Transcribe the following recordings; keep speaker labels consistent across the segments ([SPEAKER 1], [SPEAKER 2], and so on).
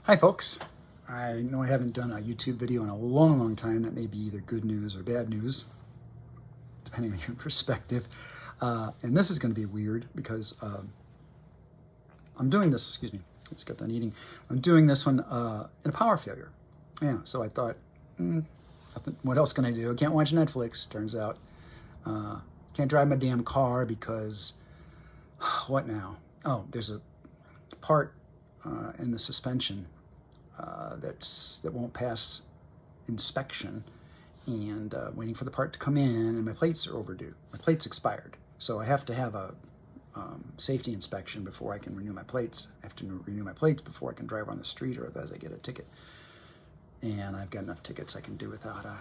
[SPEAKER 1] Hi folks, I know I haven't done a YouTube video in a long time. That may be either good news or bad news, depending on your perspective. And this is going to be weird because I'm doing this, excuse me, let's get done eating. I'm doing this one in a power failure. Yeah, so I thought, what else can I do? I can't watch Netflix, turns out. Can't drive my damn car because, what now? Oh, there's a part in the suspension that won't pass inspection, and waiting for the part to come in, and my plates are overdue. My plates expired, so I have to have a safety inspection before I can renew my plates. I have to renew my plates before I can drive on the street, or otherwise I get a ticket. And I've got enough tickets I can do without a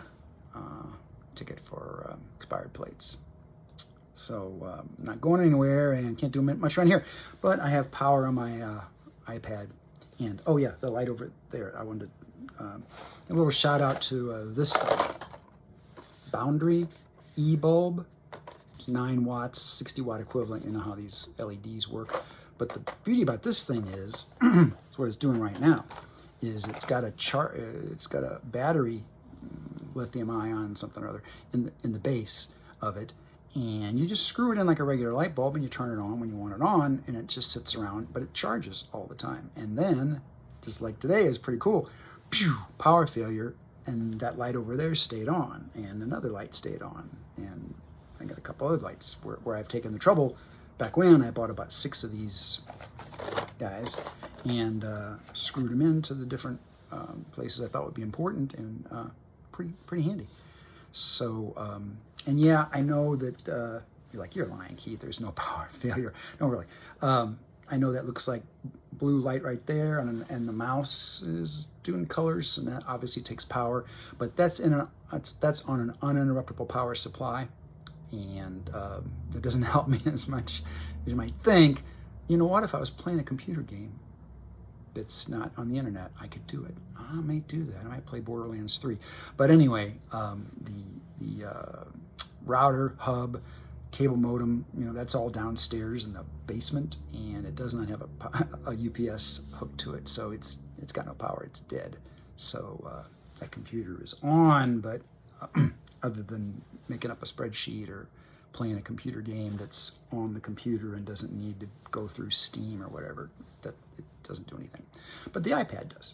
[SPEAKER 1] ticket for expired plates. So I'm not going anywhere and can't do much around here, but I have power on my iPad. And oh yeah, the light over there, I wanted to, a little shout out to this Boundary E-bulb. It's 9 watts, 60 watt equivalent. You know how these LEDs work. But the beauty about this thing is, it's what it's doing right now, is it's got a battery, lithium ion something or other, in the base of it. And you just screw it in like a regular light bulb and you turn it on when you want it on, and it just sits around, but it charges all the time. And then, just like today is pretty cool, pew, power failure, and that light over there stayed on, and another light stayed on. And I got a couple other lights where I've taken the trouble. Back when, I bought about 6 of these guys and screwed them into the different places I thought would be important, and pretty handy. So, and yeah, I know that you're like, you're lying, Keith, there's no power failure. No, really. I know that looks like blue light right there, and the mouse is doing colors, and that obviously takes power, but that's on an uninterruptible power supply, and it doesn't help me as much as you might think. You know what? If I was playing a computer game that's not on the internet, I could do it. I might do that. I might play Borderlands 3. But anyway, the router, hub, cable modem, that's all downstairs in the basement, and it does not have a UPS hooked to it, so it's got no power. It's dead. So that computer is on, but other than making up a spreadsheet or playing a computer game that's on the computer and doesn't need to go through Steam or whatever, that it doesn't do anything. But the iPad does.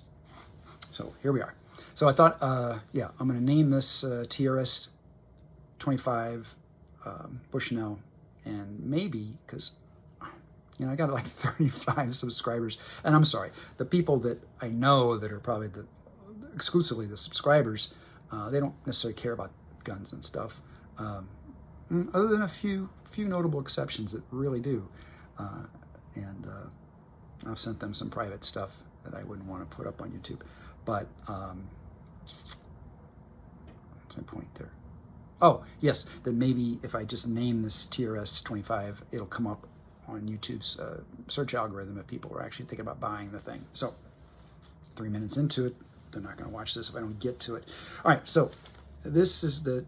[SPEAKER 1] So here we are. So I thought, yeah, I'm going to name this TRS-25 Bushnell, and maybe, because I got like 35 subscribers, and I'm sorry, the people that I know that are probably exclusively the subscribers, they don't necessarily care about guns and stuff, other than a few notable exceptions that really do, and I've sent them some private stuff that I wouldn't want to put up on YouTube. But what's my point there? Oh, yes, that maybe if I just name this TRS-25, it'll come up on YouTube's search algorithm if people are actually thinking about buying the thing. So 3 minutes into it, they're not going to watch this if I don't get to it. All right, so this is the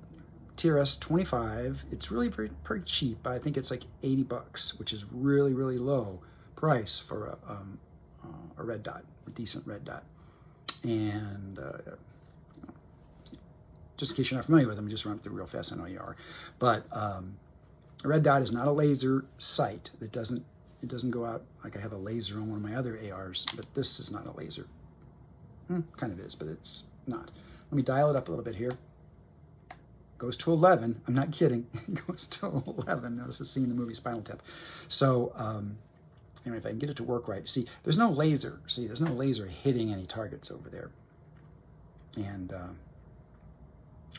[SPEAKER 1] TRS-25. It's really pretty cheap. I think it's like 80 bucks, which is really, really low price for a red dot, a decent red dot. And just in case you're not familiar with them, just run through real fast. I know you are. But a red dot is not a laser sight. It doesn't go out like I have a laser on one of my other ARs, but this is not a laser. Kind of is, but it's not. Let me dial it up a little bit here. Goes to 11. I'm not kidding. It goes to 11. This is seen in the movie Spinal Tap. So anyway, if I can get it to work right. See, there's no laser. See, there's no laser hitting any targets over there. And,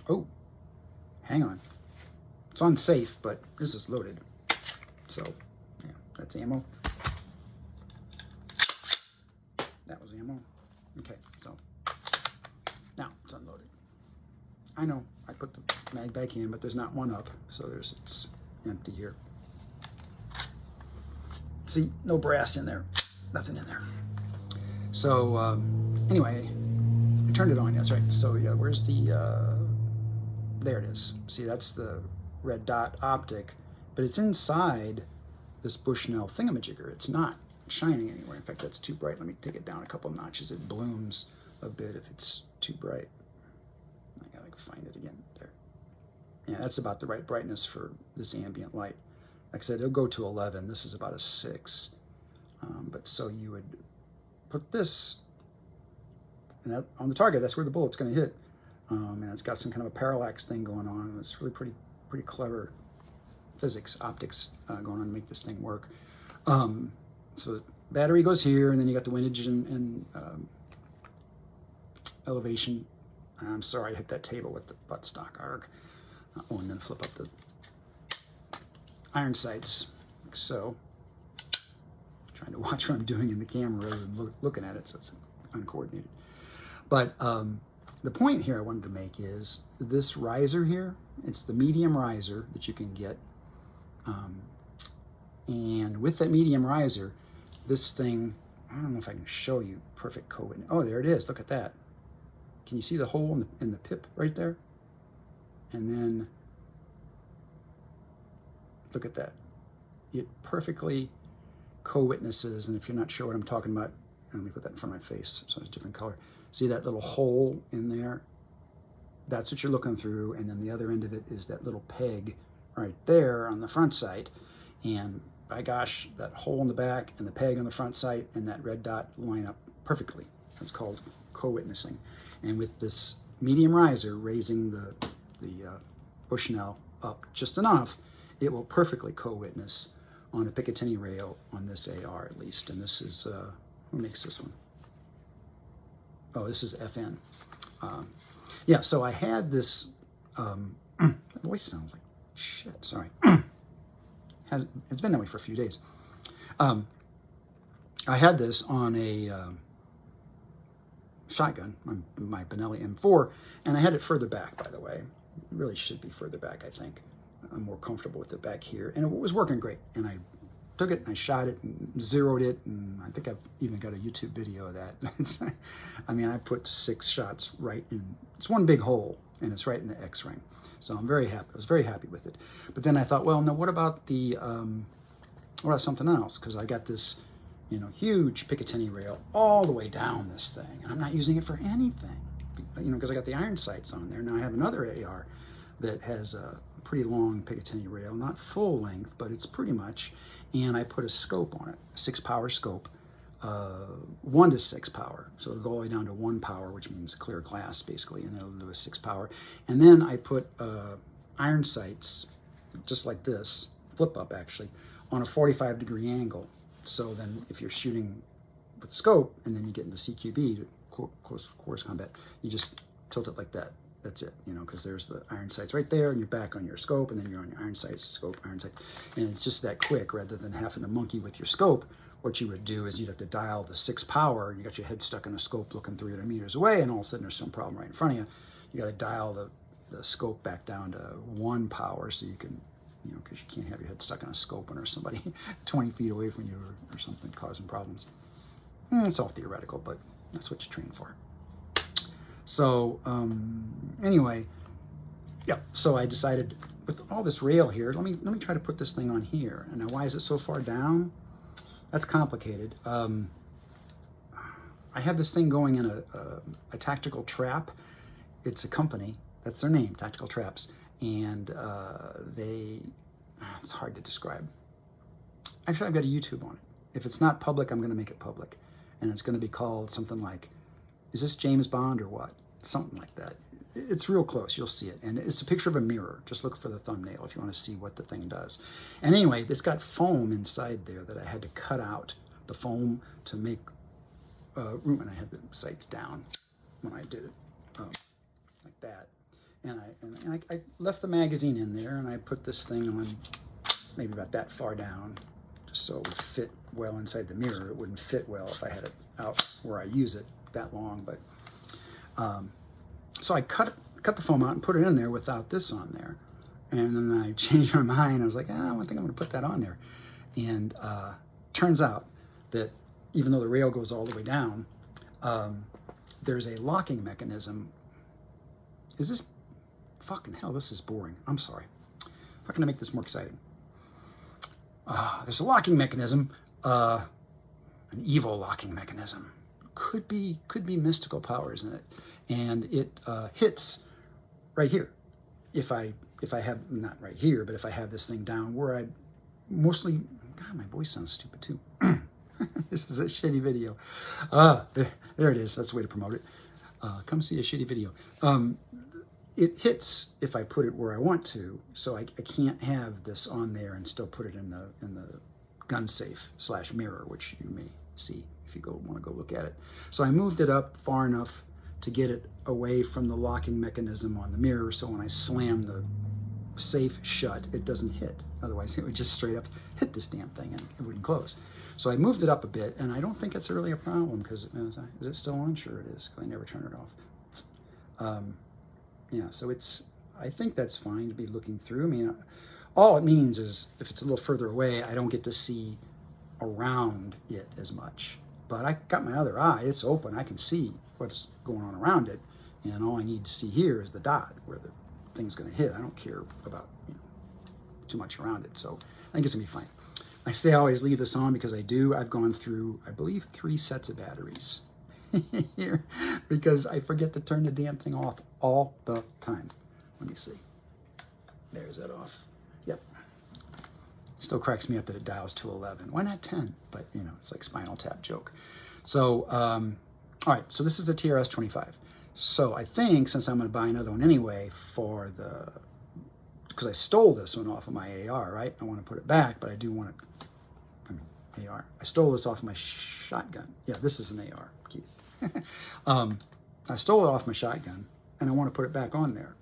[SPEAKER 1] oh, hang on. It's on safe, but this is loaded. So, yeah, that's ammo. That was ammo. Okay, so now it's unloaded. I know I put the mag back in, but there's not one up, so it's empty here. See, no brass in there, nothing in there. So anyway, I turned it on. That's right. So yeah, where's the? There it is. See, that's the red dot optic, but it's inside this Bushnell thingamajigger. It's not shining anywhere. In fact, that's too bright. Let me take it down a couple notches. It blooms a bit if it's too bright. I gotta find it again. There. Yeah, that's about the right brightness for this ambient light. Like I said, it'll go to 11. This is about a 6. But so you would put this on the target. That's where the bullet's going to hit. And it's got some kind of a parallax thing going on. And it's really pretty clever physics, optics going on to make this thing work. So the battery goes here, and then you got the windage and elevation. I'm sorry, I hit that table with the buttstock. Arg. Oh, and then flip up the iron sights, like so. Trying to watch what I'm doing in the camera rather than looking at it, so it's uncoordinated. But the point here I wanted to make is this riser here, it's the medium riser that you can get. And with that medium riser, this thing, I don't know if I can show you perfect co-witness. Oh, there it is. Look at that. Can you see the hole in the pip right there? And then look at that. It perfectly co-witnesses, and if you're not sure what I'm talking about, let me put that in front of my face so it's a different color. See that little hole in there? That's what you're looking through, and then the other end of it is that little peg right there on the front sight. And by gosh, that hole in the back and the peg on the front sight and that red dot line up perfectly. That's called co-witnessing. And with this medium riser raising the Bushnell up just enough, it will perfectly co-witness on a Picatinny rail on this AR at least. And this is, who makes this one? Oh, this is FN. Yeah, so I had this, my voice sounds like shit, sorry. It's been that way for a few days. I had this on a shotgun, my Benelli M4, and I had it further back, by the way. It really should be further back, I think. I'm more comfortable with it back here. And it was working great. And I took it and I shot it and zeroed it. And I think I've even got a YouTube video of that. I mean, I put 6 shots right in, it's one big hole and it's right in the X ring. So I'm very happy. I was very happy with it. But then I thought, well, now what about the, what about something else? Because I got this, you know, huge Picatinny rail all the way down this thing. And I'm not using it for anything, you know, because I got the iron sights on there. Now I have another AR that has a pretty long Picatinny rail, not full length, but it's pretty much. And I put a scope on it, a 6-power scope, 1 to 6 power. So it'll go all the way down to 1 power, which means clear glass basically, and it'll do a 6 power. And then I put iron sights, just like this, flip up actually, on a 45-degree angle. So then if you're shooting with the scope and then you get into CQB, close quarters combat, you just tilt it like that. That's it, you know, because there's the iron sights right there, and you're back on your scope, and then you're on your iron sights, scope, iron sight. And it's just that quick, rather than having to monkey with your scope. What you would do is you'd have to dial the 6 power, and you got your head stuck in a scope looking 300 meters away, and all of a sudden there's some problem right in front of you. You got to dial the scope back down to 1 power so you can, you know, because you can't have your head stuck in a scope when there's somebody 20 feet away from you or something causing problems. It's all theoretical, but that's what you train for. So anyway, yeah, so I decided with all this rail here, let me try to put this thing on here. And now why is it so far down? That's complicated. I have this thing going in a tactical trap. It's a company, that's their name, Tactical Traps. And it's hard to describe. Actually, I've got a YouTube on it. If it's not public, I'm gonna make it public. And it's gonna be called something like, is this James Bond or what? Something like that. It's real close, you'll see it. And it's a picture of a mirror. Just look for the thumbnail if you want to see what the thing does. And anyway, it's got foam inside there that I had to cut out the foam to make room. And I had the sights down when I did it, like that. And I left the magazine in there, and I put this thing on maybe about that far down, just so it would fit well inside the mirror. It wouldn't fit well if I had it out where I use it that long, but so I cut the foam out and put it in there without this on there, and then I changed my mind. I was like, I think I'm going to put that on there. And turns out that even though the rail goes all the way down, there's a locking mechanism. Is this fucking hell? This is boring. I'm sorry. How can I make this more exciting? There's a locking mechanism an evil locking mechanism. Could be mystical powers in it, and it hits right here. If I have, not right here, but if I have this thing down where I mostly, God, my voice sounds stupid too. This is a shitty video. There it is. That's the way to promote it. Come see a shitty video. It hits if I put it where I want to, so I can't have this on there and still put it in the gun safe / mirror, which you may see if you want to go look at it. So I moved it up far enough to get it away from the locking mechanism on the mirror, so when I slam the safe shut, it doesn't hit. Otherwise, it would just straight up hit this damn thing and it wouldn't close. So I moved it up a bit, and I don't think it's really a problem because, is it still on? Sure it is, because I never turn it off. Yeah, so I think that's fine to be looking through. I mean, all it means is if it's a little further away, I don't get to see around it as much. But I got my other eye, it's open, I can see what's going on around it, and all I need to see here is the dot where the thing's gonna hit. I don't care about, too much around it, so I think it's gonna be fine. I say I always leave this on because I've gone through, I believe, 3 sets of batteries here because I forget to turn the damn thing off all the time. Let me see. There's that off. Yep. Still cracks me up that it dials to 11. Why not 10? But, it's like Spinal Tap joke. So, all right, so this is the TRS-25. So I think since I'm going to buy another one anyway because I stole this one off of my AR, right? I want to put it back, but I do want to, AR. I stole this off of my shotgun. Yeah, this is an AR, Keith. I stole it off my shotgun, and I want to put it back on there.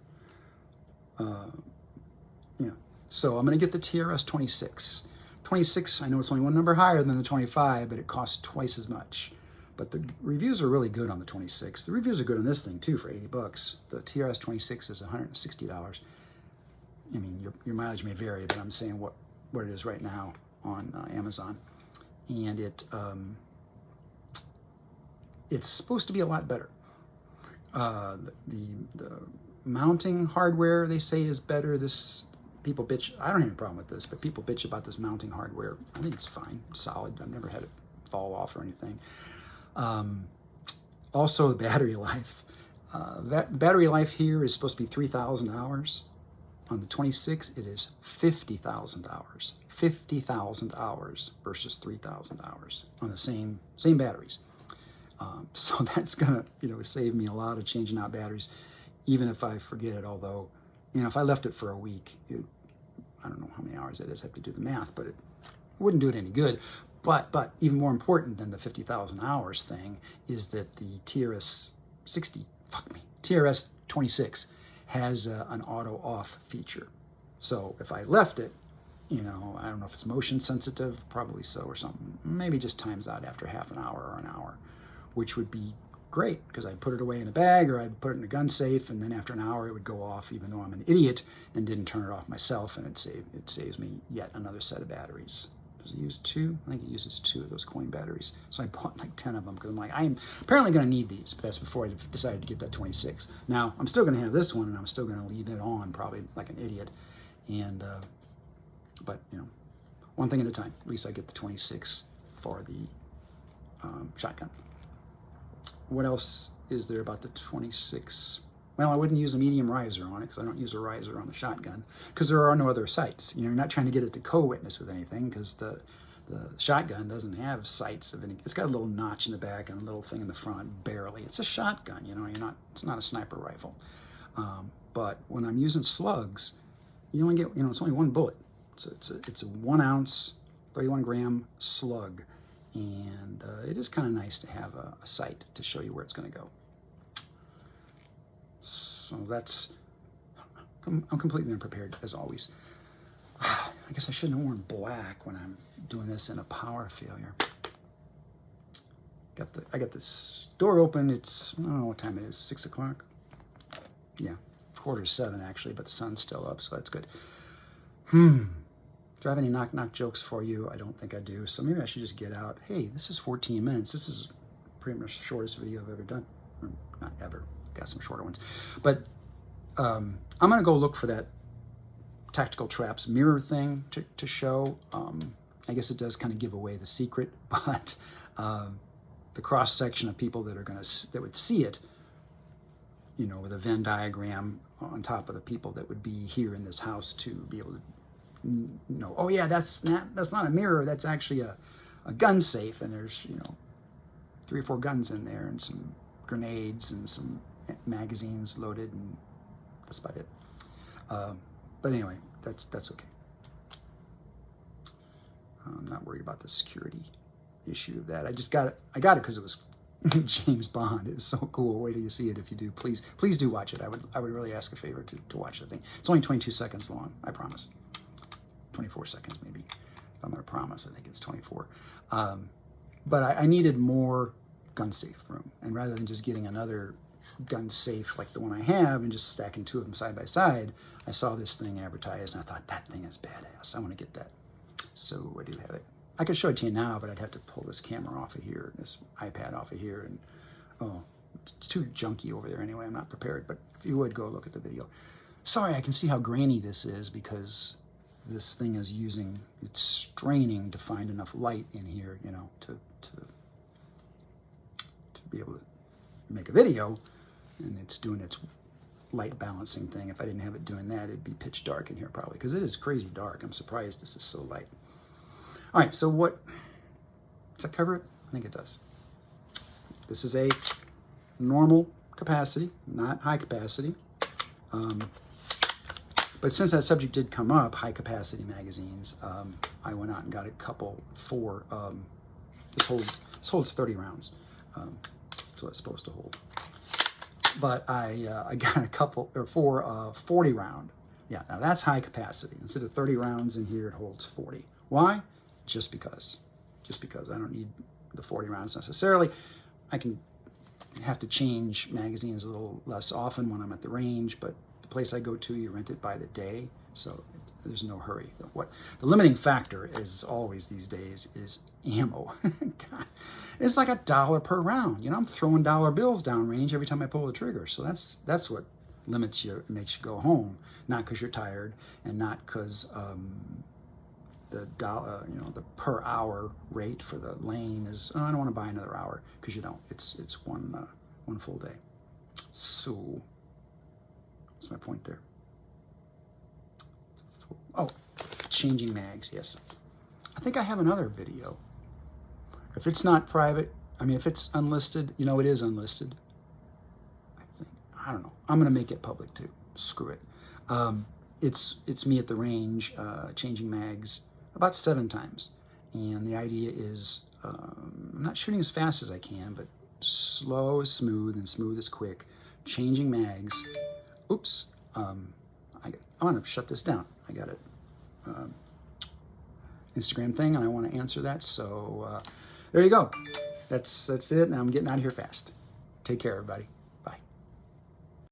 [SPEAKER 1] Yeah, so I'm going to get the TRS-26. 26, I know it's only one number higher than the 25, but it costs twice as much. But the reviews are really good on the 26. The reviews are good on this thing too for 80 bucks. The TRS-26 is $160. I mean, your mileage may vary, but I'm saying what it is right now on Amazon. And it's supposed to be a lot better. The mounting hardware, they say, is better. People bitch. I don't have a problem with this, but people bitch about this mounting hardware. I think it's fine, solid. I've never had it fall off or anything. Also, the battery life. That battery life here is supposed to be 3,000 hours. On the 26, it is 50,000 hours. 50,000 hours versus 3,000 hours on the same batteries. So that's gonna, save me a lot of changing out batteries, even if I forget it. Although, if I left it for a week, I don't know how many hours it is. I have to do the math, but it wouldn't do it any good. But even more important than the 50,000 hours thing is that the TRS-26 has an auto off feature. So if I left it, I don't know if it's motion sensitive, probably so or something. Maybe just times out after half an hour or an hour, which would be great because I'd put it away in a bag or I'd put it in a gun safe, and then after an hour it would go off, even though I'm an idiot and didn't turn it off myself, and it saves me yet another set of batteries. Does it use 2? I think it uses 2 of those coin batteries. So I bought like 10 of them because I'm like, I'm apparently going to need these, but that's before I decided to get that 26. Now, I'm still going to have this one, and I'm still going to leave it on probably like an idiot. And, but, one thing at a time. At least I get the 26 for the shotgun. What else is there about the 26? Well, I wouldn't use a medium riser on it because I don't use a riser on the shotgun because there are no other sights. You're not trying to get it to co-witness with anything because the shotgun doesn't have sights of any. It's got a little notch in the back and a little thing in the front, barely. It's a shotgun, it's not a sniper rifle. But when I'm using slugs, you only get, it's only one bullet. So it's a 1 ounce, 31 gram slug. And it is kind of nice to have a sight to show you where it's going to go. So I'm completely unprepared as always. I guess I shouldn't have worn black when I'm doing this in a power failure. I got this door open. It's, I don't know what time it is, 6 o'clock? Yeah, 6:45 actually, but the sun's still up, so that's good. Do I have any knock-knock jokes for you? I don't think I do, so maybe I should just get out. Hey, this is 14 minutes. This is pretty much the shortest video I've ever done. Or not ever. Got some shorter ones. But I'm going to go look for that Tactical Traps mirror thing to show. I guess it does kind of give away the secret, but the cross section of people that would see it, you know, with a Venn diagram on top of the people that would be here in this house to be able to know, oh yeah, that's not a mirror, that's actually a gun safe, and there's, you know, 3 or 4 guns in there and some grenades and some magazines loaded, and that's about it. But anyway, that's okay. I'm not worried about the security issue of that. I got it because it was James Bond. It was so cool. Wait till you see it. If you do, please do watch it. I would really ask a favor to watch the thing. It's only 22 seconds long, I promise. 24 seconds maybe. If I'm gonna promise, I think it's 24. But I needed more gun safe room, and rather than just getting another gun safe like the one I have and just stacking 2 of them side by side, I saw this thing advertised and I thought, that thing is badass. I want to get that. So I do have it. I could show it to you now, but I'd have to pull this camera off of here, this iPad off of here, and oh, it's too junky over there anyway. I'm not prepared, but if you would, go look at the video. Sorry, I can see how grainy this is because this thing is it's straining to find enough light in here, you know, to be able to make a video, and it's doing its light balancing thing. If I didn't have it doing that, it'd be pitch dark in here probably, because it is crazy dark. I'm surprised this is so light. All right, so what, does that cover it? I think it does. This is a normal capacity, not high capacity. But since that subject did come up, high capacity magazines, I went out and got a couple for, this holds 30 rounds. That's what it's supposed to hold. But I got a couple, or 4 40 round. Yeah, now that's high capacity. Instead of 30 rounds in here, it holds 40. Why? Just because. I don't need the 40 rounds necessarily. I can have to change magazines a little less often when I'm at the range, but the place I go to, you rent it by the day, so there's no hurry. The limiting factor is always these days is ammo. God, it's like $1 per round. You know, I'm throwing dollar bills downrange every time I pull the trigger. So that's what limits you, makes you go home. Not because you're tired, and not because the per hour rate for the lane is, oh, I don't want to buy another hour, because you don't. It's one full day. So what's my point there? Oh, changing mags. Yes, I think I have another video. If it's not private, I mean, if it's unlisted, you know, it is unlisted. I don't know. I'm gonna make it public too. Screw it. It's me at the range changing mags about 7 times, and the idea is I'm not shooting as fast as I can, but slow is smooth and smooth is quick. Changing mags. Oops. I want to shut this down. I got an Instagram thing, and I want to answer that. So there you go. That's it. And I'm getting out of here fast. Take care, everybody.